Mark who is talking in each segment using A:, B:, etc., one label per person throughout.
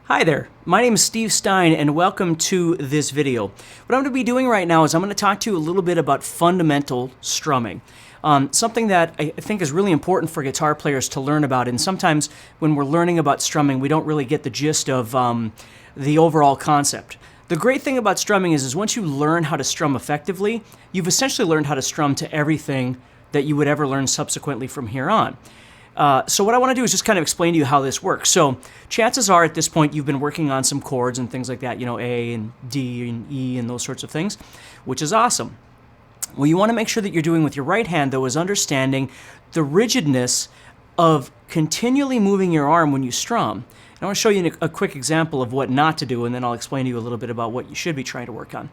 A: Hi there, my name is Steve Stine and welcome to this video. What I'm going to be doing right now is I'm going to talk to you a little bit about fundamental strumming. Something that I think is really important for guitar players to learn about, and sometimes when we're learning about strumming we don't really get the gist of the overall concept. The great thing about strumming is once you learn how to strum effectively, you've essentially learned how to strum to everything that you would ever learn subsequently from here on. So what I want to do is just kind of explain to you how this works. So chances are at this point you've been working on some chords and things like that, you know, A and D and E and those sorts of things, which is awesome. What you want to make sure that you're doing with your right hand, though, is understanding the rigidness of continually moving your arm when you strum. And I want to show you a quick example of what not to do, and then I'll explain to you a little bit about what you should be trying to work on.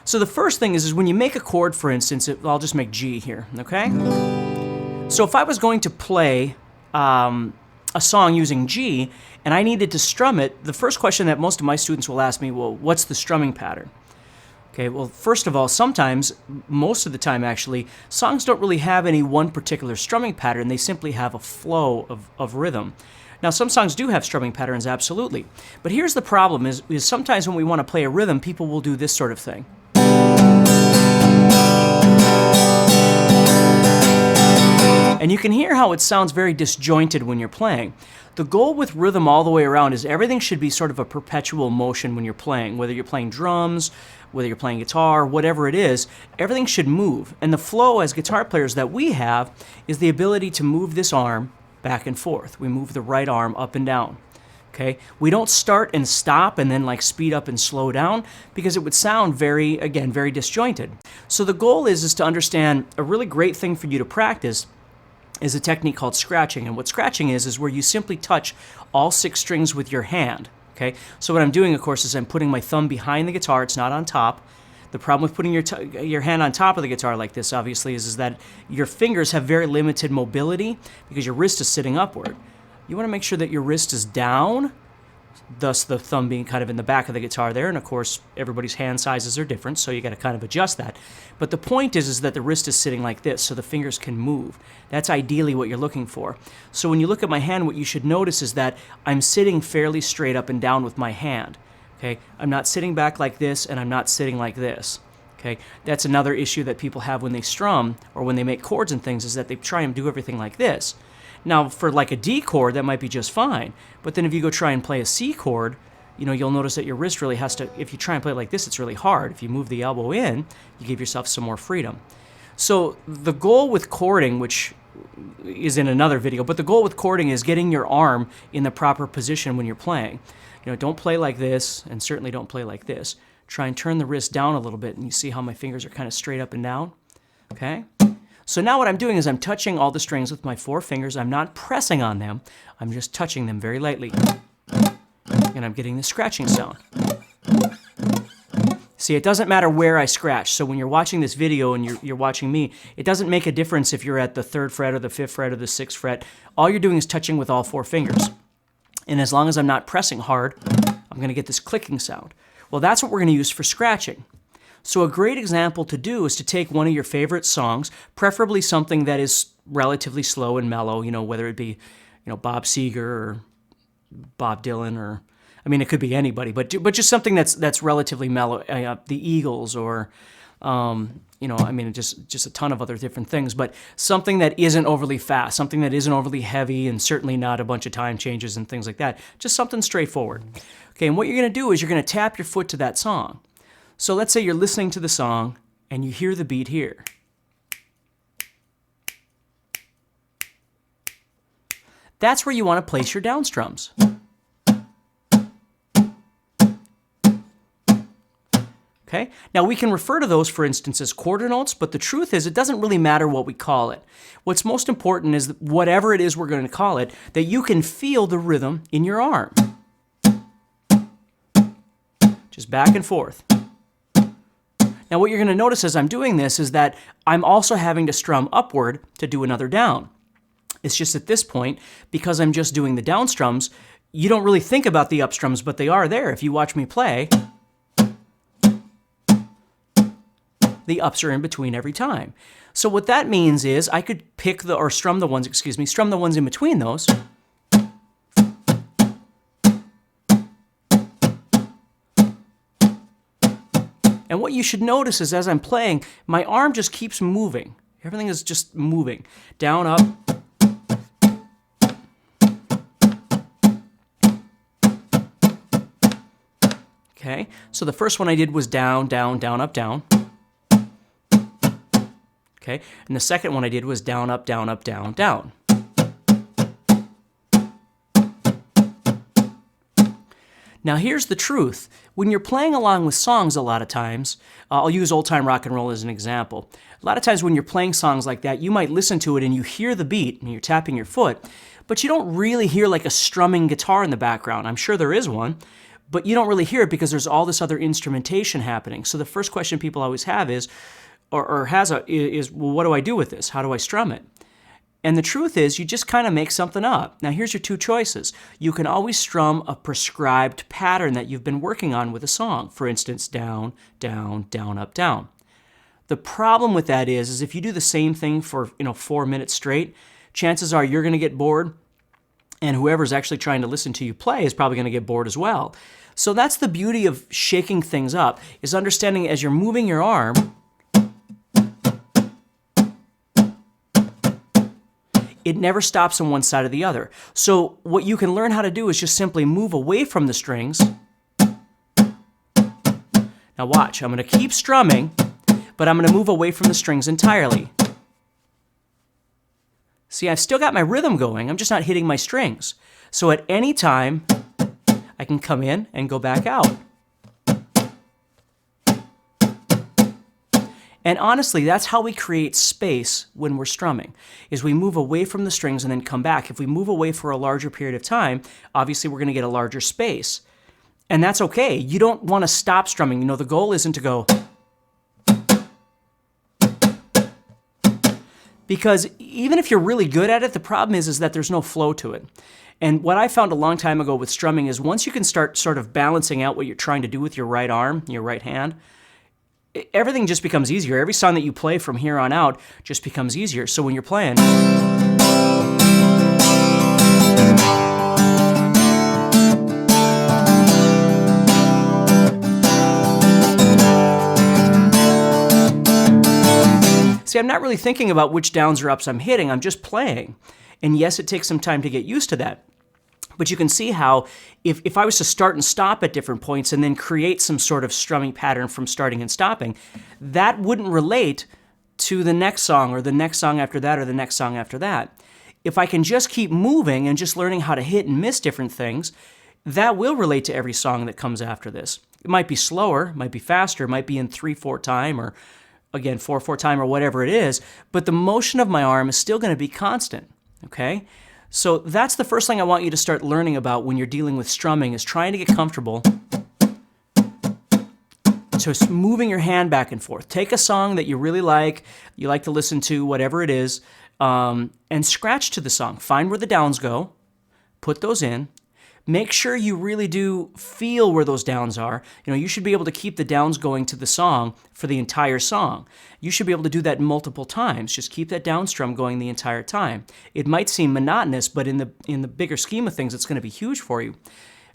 A: So the first thing is when you make a chord, for instance, I'll just make G here, okay? So if I was going to play a song using G, and I needed to strum it, the first question that most of my students will ask me, well, what's the strumming pattern? Okay, well, first of all, sometimes, most of the time actually, songs don't really have any one particular strumming pattern. They simply have a flow of rhythm. Now, some songs do have strumming patterns, absolutely. But here's the problem, is sometimes when we want to play a rhythm, people will do this sort of thing. And you can hear how it sounds very disjointed when you're playing. The goal with rhythm all the way around is everything should be sort of a perpetual motion when you're playing. Whether you're playing drums, whether you're playing guitar, whatever it is, everything should move. And the flow as guitar players that we have is the ability to move this arm back and forth. We move the right arm up and down. Okay? We don't start and stop and then like speed up and slow down because it would sound very disjointed. So the goal is to understand a really great thing for you to practice is a technique called scratching. And what scratching is where you simply touch all 6 strings with your hand. Okay? So what I'm doing, of course, is I'm putting my thumb behind the guitar. It's not on top. The problem with putting your hand on top of the guitar like this, obviously, is that your fingers have very limited mobility because your wrist is sitting upward. You want to make sure that your wrist is down, thus the thumb being kind of in the back of the guitar there. And of course, everybody's hand sizes are different, so you got to kind of adjust that. But the point is that the wrist is sitting like this, so the fingers can move. That's ideally what you're looking for. So when you look at my hand, what you should notice is that I'm sitting fairly straight up and down with my hand. Okay? I'm not sitting back like this, and I'm not sitting like this. Okay? That's another issue that people have when they strum or when they make chords and things, is that they try and do everything like this. Now, for like a D chord, that might be just fine. But then if you go try and play a C chord, you know, you'll notice that your wrist really has to, if you try and play it like this, it's really hard. If you move the elbow in, you give yourself some more freedom. So the goal with chording, which is in another video, but the goal with chording is getting your arm in the proper position when you're playing. You know, don't play like this, and certainly don't play like this. Try and turn the wrist down a little bit, and you see how my fingers are kind of straight up and down? Okay? So now what I'm doing is I'm touching all the strings with my 4 fingers. I'm not pressing on them. I'm just touching them very lightly. And I'm getting the scratching sound. See, it doesn't matter where I scratch. So when you're watching this video and you're watching me, it doesn't make a difference if you're at the 3rd fret or the 5th fret or the 6th fret. All you're doing is touching with all 4 fingers. And as long as I'm not pressing hard, I'm going to get this clicking sound. Well, that's what we're going to use for scratching. So a great example to do is to take one of your favorite songs, preferably something that is relatively slow and mellow, you know, whether it be, you know, Bob Seger or Bob Dylan, or, I mean, it could be anybody, but just something that's relatively mellow, the Eagles, or, you know, I mean, just a ton of other different things, but something that isn't overly fast, something that isn't overly heavy, and certainly not a bunch of time changes and things like that, just something straightforward. Okay, and what you're going to do is you're going to tap your foot to that song. So let's say you're listening to the song and you hear the beat here. That's where you want to place your down strums. Okay? Now we can refer to those, for instance, as quarter notes, but the truth is it doesn't really matter what we call it. What's most important is that whatever it is we're going to call it, that you can feel the rhythm in your arm. Just back and forth. Now what you're going to notice as I'm doing this is that I'm also having to strum upward to do another down. It's just at this point, because I'm just doing the down strums, you don't really think about the up strums, but they are there. If you watch me play, the ups are in between every time. So what that means is I could pick the, or strum the ones in between those. And what you should notice is as I'm playing, my arm just keeps moving. Everything is just moving. Down, up. Okay, so the first one I did was down, down, down, up, down. Okay, and the second one I did was down, up, down, up, down, down. Now here's the truth. When you're playing along with songs a lot of times, I'll use old time rock and roll as an example. A lot of times when you're playing songs like that, you might listen to it and you hear the beat and you're tapping your foot, but you don't really hear like a strumming guitar in the background. I'm sure there is one, but you don't really hear it because there's all this other instrumentation happening. So the first question people always have is, well, what do I do with this? How do I strum it? And the truth is, you just kind of make something up. Now here's your two choices. You can always strum a prescribed pattern that you've been working on with a song. For instance, down, down, down, up, down. The problem with that is if you do the same thing for 4 minutes straight, chances are you're going to get bored, and whoever's actually trying to listen to you play is probably going to get bored as well. So that's the beauty of shaking things up, is understanding as you're moving your arm, it never stops on one side or the other. So what you can learn how to do is just simply move away from the strings. Now watch, I'm going to keep strumming, but I'm going to move away from the strings entirely. See, I've still got my rhythm going, I'm just not hitting my strings. So at any time, I can come in and go back out. And honestly, that's how we create space when we're strumming, is we move away from the strings and then come back. If we move away for a larger period of time, obviously we're going to get a larger space. And that's okay. You don't want to stop strumming. The goal isn't to go, because even if you're really good at it, the problem is that there's no flow to it. And what I found a long time ago with strumming is once you can start sort of balancing out what you're trying to do with your right arm, your right hand, everything just becomes easier. Every song that you play from here on out just becomes easier. So when you're playing, see, I'm not really thinking about which downs or ups I'm hitting. I'm just playing. And yes, it takes some time to get used to that. But you can see how if I was to start and stop at different points and then create some sort of strumming pattern from starting and stopping, that wouldn't relate to the next song or the next song after that or the next song after that. If I can just keep moving and just learning how to hit and miss different things, that will relate to every song that comes after this. It might be slower, it might be faster, it might be in 3/4 time or again 4/4 time or whatever it is, but the motion of my arm is still going to be constant, okay? So that's the first thing I want you to start learning about when you're dealing with strumming, is trying to get comfortable just moving your hand back and forth. Take a song that you really like, you like to listen to, whatever it is, and scratch to the song. Find where the downs go, put those in. Make sure you really do feel where those downs are. You should be able to keep the downs going to the song for the entire song. You should be able to do that multiple times. Just keep that down strum going the entire time. It might seem monotonous, but in the bigger scheme of things, it's going to be huge for you.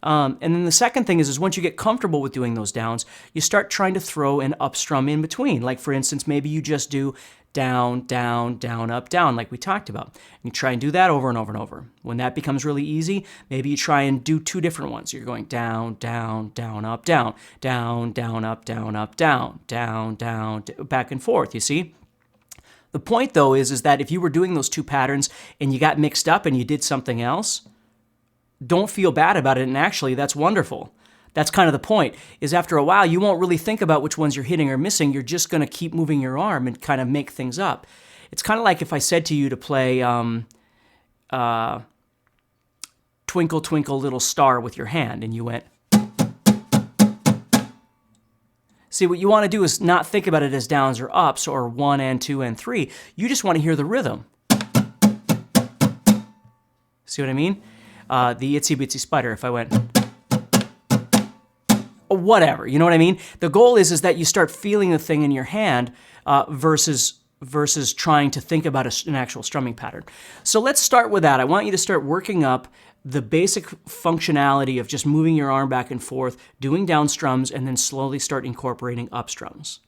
A: And then the second thing is once you get comfortable with doing those downs, you start trying to throw an up strum in between. Like for instance, maybe you just do down, down, down, up, down, like we talked about. You try and do that over and over and over. When that becomes really easy, maybe you try and do two different ones. You're going down, down, down, up, down, down, down, up, down, down, down, down, back and forth, you see? The point though is that if you were doing those two patterns and you got mixed up and you did something else, don't feel bad about it, and actually that's wonderful. That's kind of the point, is after a while you won't really think about which ones you're hitting or missing. You're just going to keep moving your arm and kind of make things up. It's kind of like if I said to you to play Twinkle, Twinkle, Little Star with your hand, and you went. See, what you want to do is not think about it as downs or ups or 1 and 2 and 3. You just want to hear the rhythm. See what I mean? The Itsy Bitsy Spider, if I went, whatever, you know what I mean? The goal is that you start feeling the thing in your hand versus trying to think about an actual strumming pattern. So let's start with that. I want you to start working up the basic functionality of just moving your arm back and forth, doing down strums, and then slowly start incorporating up strums.